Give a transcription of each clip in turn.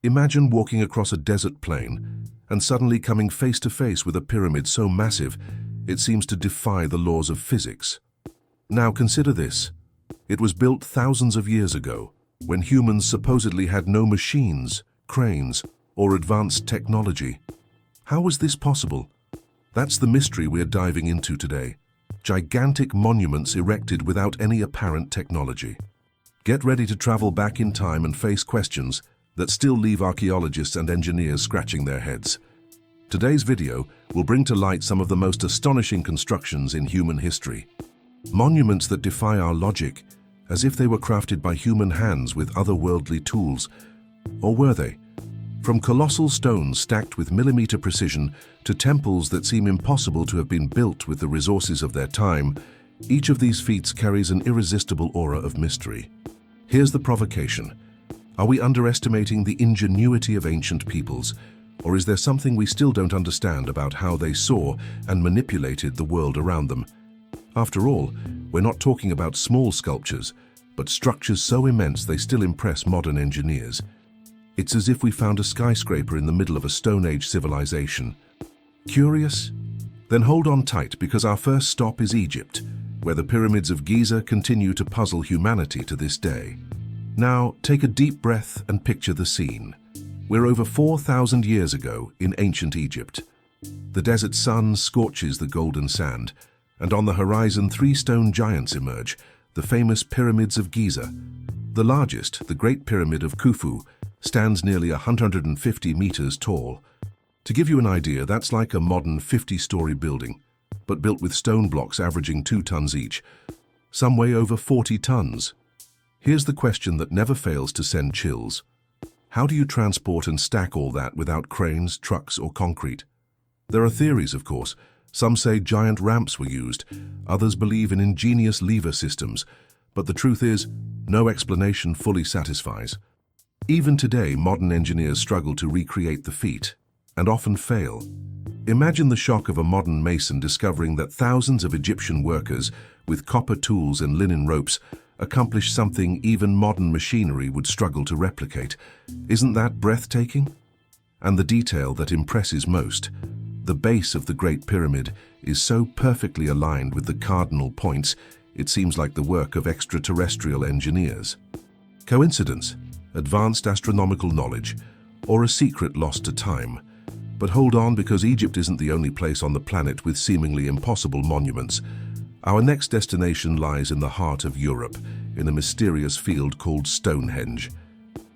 Imagine walking across a desert plain and suddenly coming face to face with a pyramid so massive it seems to defy the laws of physics. Now consider this. It was built thousands of years ago, when humans supposedly had no machines, cranes, or advanced technology. How was this possible? That's the mystery we're diving into today. Gigantic monuments erected without any apparent technology. Get ready to travel back in time and face questions that still leave archaeologists and engineers scratching their heads. Today's video will bring to light some of the most astonishing constructions in human history. Monuments that defy our logic, as if they were crafted by human hands with otherworldly tools. Or were they? From colossal stones stacked with millimeter precision to temples that seem impossible to have been built with the resources of their time, each of these feats carries an irresistible aura of mystery. Here's the provocation. Are we underestimating the ingenuity of ancient peoples, or is there something we still don't understand about how they saw and manipulated the world around them? After all, we're not talking about small sculptures, but structures so immense they still impress modern engineers. It's as if we found a skyscraper in the middle of a Stone Age civilization. Curious? Then hold on tight, because our first stop is Egypt, where the pyramids of Giza continue to puzzle humanity to this day. Now, take a deep breath and picture the scene. We're over 4,000 years ago in ancient Egypt. The desert sun scorches the golden sand, and on the horizon three stone giants emerge, the famous pyramids of Giza. The largest, the Great Pyramid of Khufu, stands nearly 150 meters tall. To give you an idea, that's like a modern 50-story building, but built with stone blocks averaging 2 tons each. Some weigh over 40 tons. Here's the question that never fails to send chills. How do you transport and stack all that without cranes, trucks, or concrete? There are theories, of course. Some say giant ramps were used, others believe in ingenious lever systems, but the truth is, no explanation fully satisfies. Even today, modern engineers struggle to recreate the feat, and often fail. Imagine the shock of a modern mason discovering that thousands of Egyptian workers, with copper tools and linen ropes, accomplished something even modern machinery would struggle to replicate. Isn't that breathtaking? And the detail that impresses most, the base of the Great Pyramid is so perfectly aligned with the cardinal points, it seems like the work of extraterrestrial engineers. Coincidence? Advanced astronomical knowledge, or a secret lost to time? But hold on, because Egypt isn't the only place on the planet with seemingly impossible monuments. Our next destination lies in the heart of Europe, in a mysterious field called Stonehenge.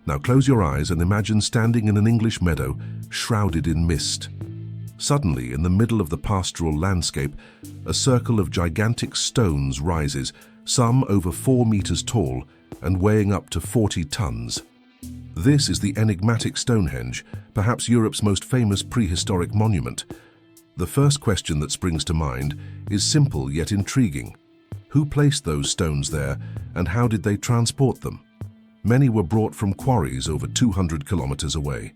Now close your eyes and imagine standing in an English meadow, shrouded in mist. Suddenly, in the middle of the pastoral landscape, a circle of gigantic stones rises, some over 4 meters tall and weighing up to 40 tons. This is the enigmatic Stonehenge, perhaps Europe's most famous prehistoric monument. The first question that springs to mind is simple yet intriguing. Who placed those stones there, and how did they transport them? Many were brought from quarries over 200 kilometers away.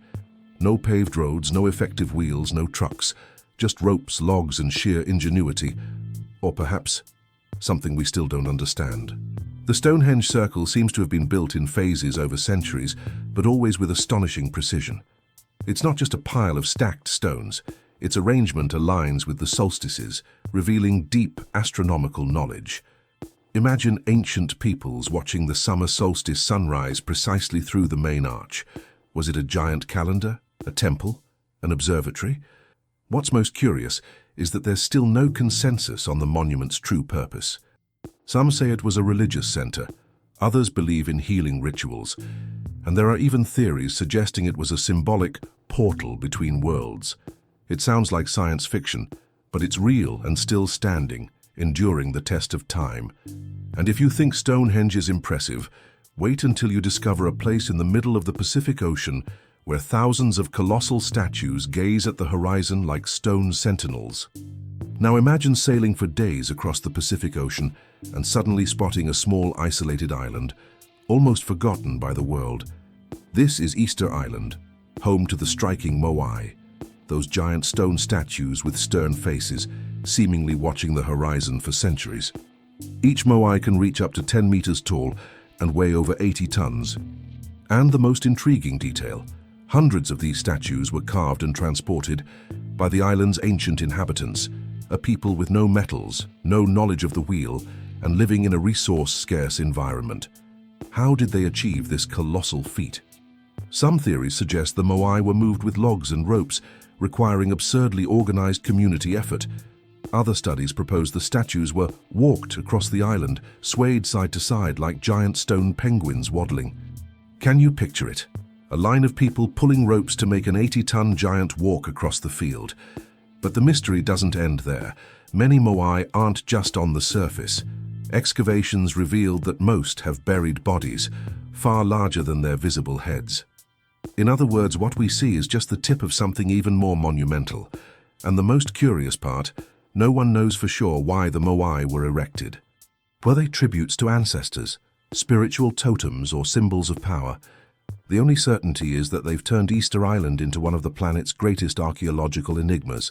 No paved roads, no effective wheels, no trucks, just ropes, logs, and sheer ingenuity. Or perhaps something we still don't understand. The Stonehenge circle seems to have been built in phases over centuries, but always with astonishing precision. It's not just a pile of stacked stones. Its arrangement aligns with the solstices, revealing deep astronomical knowledge. Imagine ancient peoples watching the summer solstice sunrise precisely through the main arch. Was it a giant calendar, a temple, an observatory? What's most curious is that there's still no consensus on the monument's true purpose. Some say it was a religious center, others believe in healing rituals, and there are even theories suggesting it was a symbolic portal between worlds. It sounds like science fiction, but it's real and still standing, enduring the test of time. And if you think Stonehenge is impressive, wait until you discover a place in the middle of the Pacific Ocean where thousands of colossal statues gaze at the horizon like stone sentinels. Now imagine sailing for days across the Pacific Ocean and suddenly spotting a small isolated island, almost forgotten by the world. This is Easter Island, home to the striking moai, those giant stone statues with stern faces, seemingly watching the horizon for centuries. Each moai can reach up to 10 meters tall and weigh over 80 tons. And the most intriguing detail, Hundreds of these statues were carved and transported by the island's ancient inhabitants, a people with no metals, no knowledge of the wheel, and living in a resource-scarce environment. How did they achieve this colossal feat? Some theories suggest the Moai were moved with logs and ropes, requiring absurdly organized community effort. Other studies propose the statues were walked across the island, swayed side to side like giant stone penguins waddling. Can you picture it? A line of people pulling ropes to make an 80-ton giant walk across the field. But the mystery doesn't end there. Many Moai aren't just on the surface. Excavations revealed that most have buried bodies, far larger than their visible heads. In other words, what we see is just the tip of something even more monumental. And the most curious part, no one knows for sure why the Moai were erected. Were they tributes to ancestors, spiritual totems, or symbols of power? The only certainty is that they've turned Easter Island into one of the planet's greatest archaeological enigmas.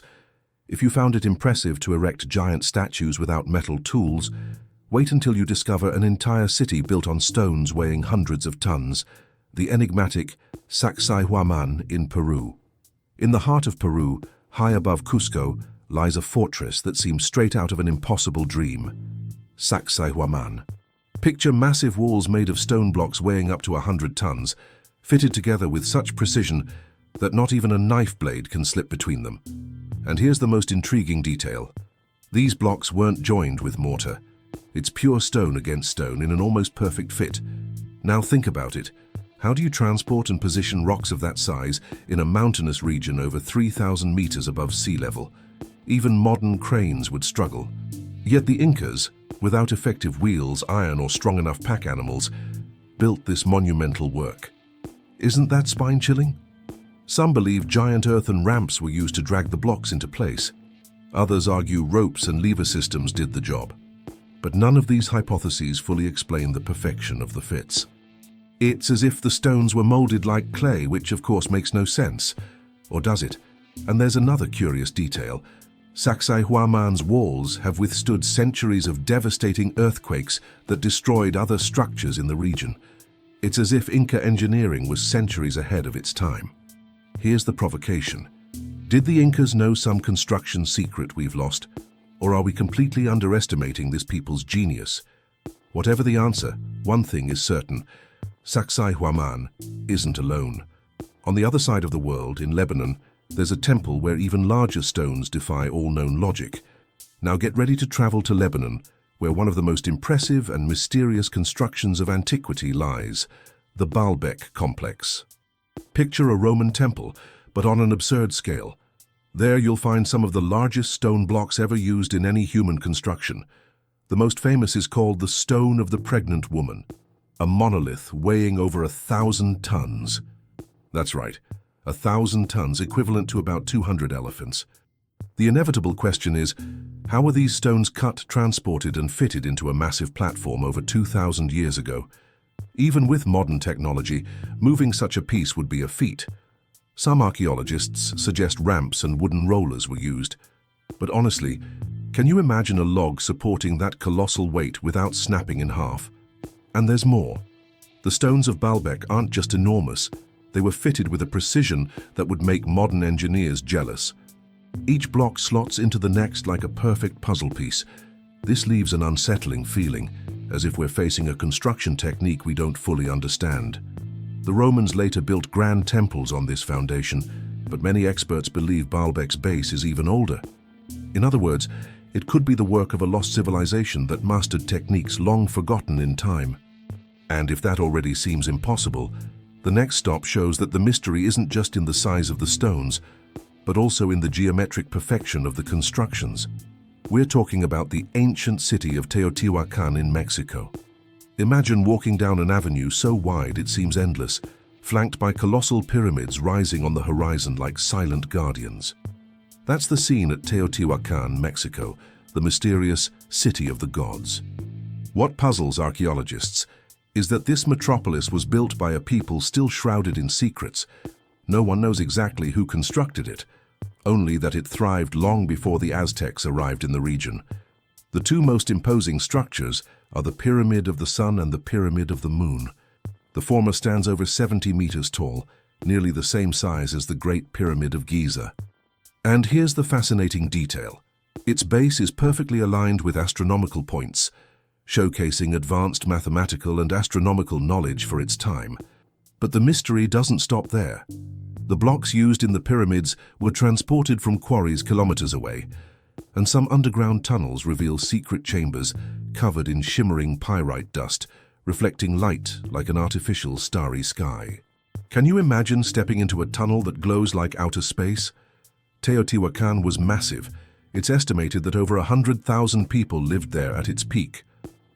If you found it impressive to erect giant statues without metal tools, wait until you discover an entire city built on stones weighing hundreds of tons, the enigmatic Sacsayhuaman in Peru. In the heart of Peru, high above Cusco, lies a fortress that seems straight out of an impossible dream. Sacsayhuaman. Picture massive walls made of stone blocks weighing up to 100 tons, fitted together with such precision that not even a knife blade can slip between them. And here's the most intriguing detail. These blocks weren't joined with mortar. It's pure stone against stone in an almost perfect fit. Now think about it. How do you transport and position rocks of that size in a mountainous region over 3,000 meters above sea level? Even modern cranes would struggle. Yet the Incas, without effective wheels, iron, or strong enough pack animals, built this monumental work. Isn't that spine-chilling? Some believe giant earthen ramps were used to drag the blocks into place. Others argue ropes and lever systems did the job. But none of these hypotheses fully explain the perfection of the fits. It's as if the stones were molded like clay, which of course makes no sense. Or does it? And there's another curious detail. Sacsayhuaman's walls have withstood centuries of devastating earthquakes that destroyed other structures in the region. It's as if Inca engineering was centuries ahead of its time. Here's the provocation. Did the Incas know some construction secret we've lost? Or are we completely underestimating this people's genius? Whatever the answer, one thing is certain. Sacsayhuaman isn't alone. On the other side of the world, in Lebanon, there's a temple where even larger stones defy all known logic. Now get ready to travel to Lebanon, where one of the most impressive and mysterious constructions of antiquity lies, the Baalbek complex. Picture a Roman temple, but on an absurd scale. There you'll find some of the largest stone blocks ever used in any human construction. The most famous is called the Stone of the Pregnant Woman, a monolith weighing over 1,000 tons. That's right, 1,000 tons, equivalent to about 200 elephants. The inevitable question is, how were these stones cut, transported, and fitted into a massive platform over 2,000 years ago? Even with modern technology, moving such a piece would be a feat. Some archaeologists suggest ramps and wooden rollers were used. But honestly, can you imagine a log supporting that colossal weight without snapping in half? And there's more. The stones of Baalbek aren't just enormous, they were fitted with a precision that would make modern engineers jealous. Each block slots into the next like a perfect puzzle piece. This leaves an unsettling feeling, as if we're facing a construction technique we don't fully understand. The Romans later built grand temples on this foundation, but many experts believe Baalbek's base is even older. In other words, it could be the work of a lost civilization that mastered techniques long forgotten in time. And if that already seems impossible, the next stop shows that the mystery isn't just in the size of the stones, but also in the geometric perfection of the constructions. We're talking about the ancient city of Teotihuacan in Mexico. Imagine walking down an avenue so wide it seems endless, flanked by colossal pyramids rising on the horizon like silent guardians. That's the scene at Teotihuacan, Mexico, the mysterious city of the gods. What puzzles archaeologists is that this metropolis was built by a people still shrouded in secrets. No one knows exactly who constructed it, only that it thrived long before the Aztecs arrived in the region. The two most imposing structures are the Pyramid of the Sun and the Pyramid of the Moon. The former stands over 70 meters tall, nearly the same size as the Great Pyramid of Giza. And here's the fascinating detail. Its base is perfectly aligned with astronomical points, showcasing advanced mathematical and astronomical knowledge for its time. But the mystery doesn't stop there. The blocks used in the pyramids were transported from quarries kilometers away, and some underground tunnels reveal secret chambers covered in shimmering pyrite dust, reflecting light like an artificial starry sky. Can you imagine stepping into a tunnel that glows like outer space? Teotihuacan was massive. It's estimated that over 100,000 people lived there at its peak.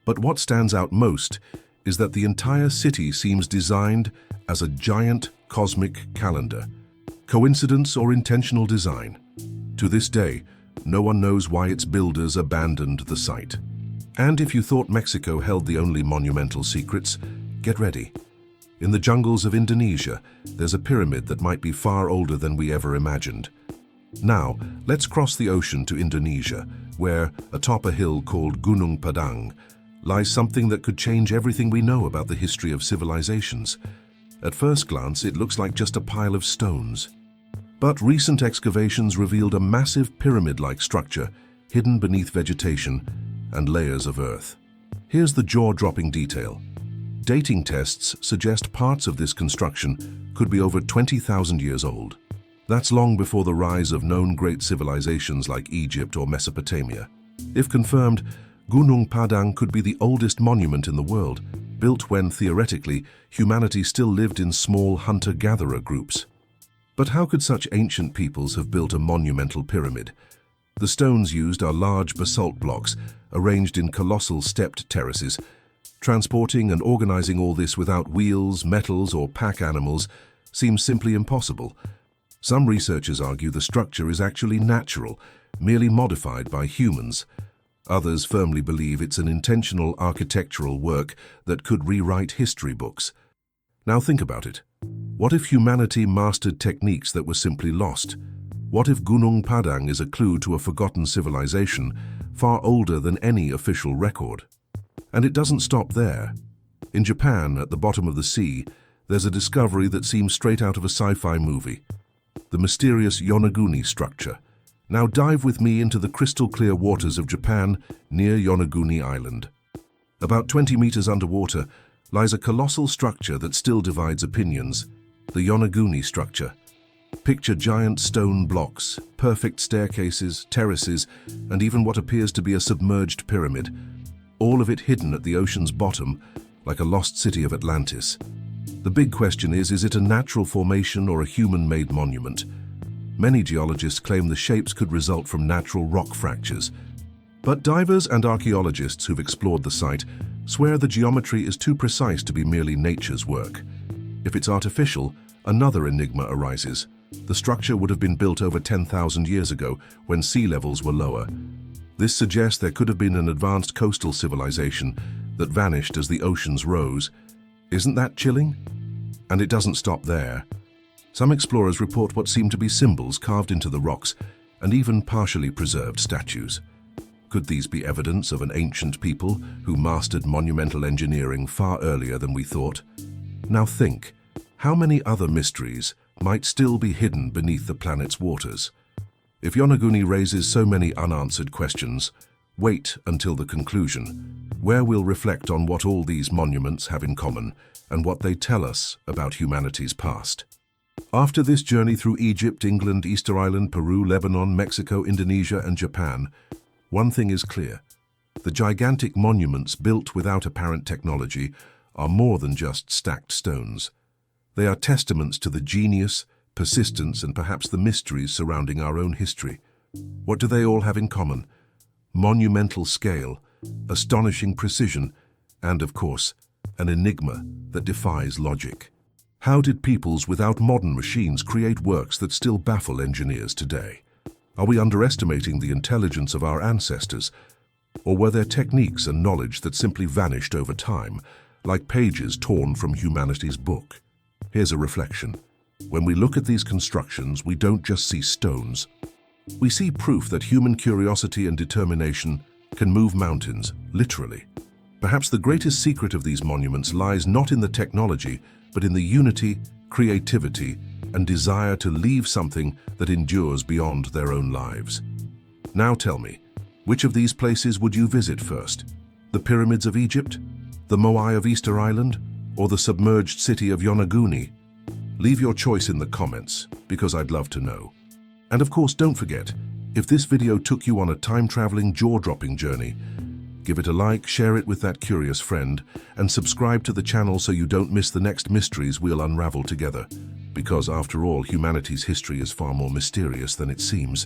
But what stands out most is that the entire city seems designed as a giant cosmic calendar. Coincidence or intentional design? To this day, no one knows why its builders abandoned the site. And if you thought Mexico held the only monumental secrets, get ready. In the jungles of Indonesia, there's a pyramid that might be far older than we ever imagined. Now, let's cross the ocean to Indonesia, where, atop a hill called Gunung Padang, lies something that could change everything we know about the history of civilizations. At first glance, it looks like just a pile of stones. But recent excavations revealed a massive pyramid-like structure hidden beneath vegetation and layers of earth. Here's the jaw-dropping detail. Dating tests suggest parts of this construction could be over 20,000 years old. That's long before the rise of known great civilizations like Egypt or Mesopotamia. If confirmed, Gunung Padang could be the oldest monument in the world, built when, theoretically, humanity still lived in small hunter-gatherer groups. But how could such ancient peoples have built a monumental pyramid? The stones used are large basalt blocks, arranged in colossal stepped terraces. Transporting and organizing all this without wheels, metals, or pack animals seems simply impossible. Some researchers argue the structure is actually natural, merely modified by humans. Others firmly believe it's an intentional architectural work that could rewrite history books. Now think about it. What if humanity mastered techniques that were simply lost? What if Gunung Padang is a clue to a forgotten civilization, far older than any official record? And it doesn't stop there. In Japan, at the bottom of the sea, there's a discovery that seems straight out of a sci-fi movie. The mysterious Yonaguni structure. Now dive with me into the crystal-clear waters of Japan near Yonaguni Island. About 20 meters underwater lies a colossal structure that still divides opinions, the Yonaguni structure. Picture giant stone blocks, perfect staircases, terraces, and even what appears to be a submerged pyramid, all of it hidden at the ocean's bottom, like a lost city of Atlantis. The big question is it a natural formation or a human-made monument? Many geologists claim the shapes could result from natural rock fractures. But divers and archaeologists who've explored the site swear the geometry is too precise to be merely nature's work. If it's artificial, another enigma arises. The structure would have been built over 10,000 years ago, when sea levels were lower. This suggests there could have been an advanced coastal civilization that vanished as the oceans rose. Isn't that chilling? And it doesn't stop there. Some explorers report what seem to be symbols carved into the rocks and even partially preserved statues. Could these be evidence of an ancient people who mastered monumental engineering far earlier than we thought? Now think, how many other mysteries might still be hidden beneath the planet's waters? If Yonaguni raises so many unanswered questions, wait until the conclusion, where we'll reflect on what all these monuments have in common and what they tell us about humanity's past. After this journey through Egypt, England, Easter Island, Peru, Lebanon, Mexico, Indonesia, and Japan, one thing is clear. The gigantic monuments built without apparent technology are more than just stacked stones. They are testaments to the genius, persistence, and perhaps the mysteries surrounding our own history. What do they all have in common? Monumental scale, astonishing precision, and, of course, an enigma that defies logic. How did peoples without modern machines create works that still baffle engineers today? Are we underestimating the intelligence of our ancestors? Or were there techniques and knowledge that simply vanished over time, like pages torn from humanity's book? Here's a reflection. When we look at these constructions, we don't just see stones. We see proof that human curiosity and determination can move mountains, literally. Perhaps the greatest secret of these monuments lies not in the technology, but in the unity creativity, and desire to leave something that endures beyond their own lives. Now tell me, which of these places would you visit first? The pyramids of Egypt, the Moai of Easter Island, or the submerged city of Yonaguni? Leave your choice in the comments, because I'd love to know. And of course, don't forget, if this video took you on a time-traveling, jaw-dropping journey, give it a like, share it with that curious friend, and subscribe to the channel so you don't miss the next mysteries we'll unravel together. Because after all, humanity's history is far more mysterious than it seems.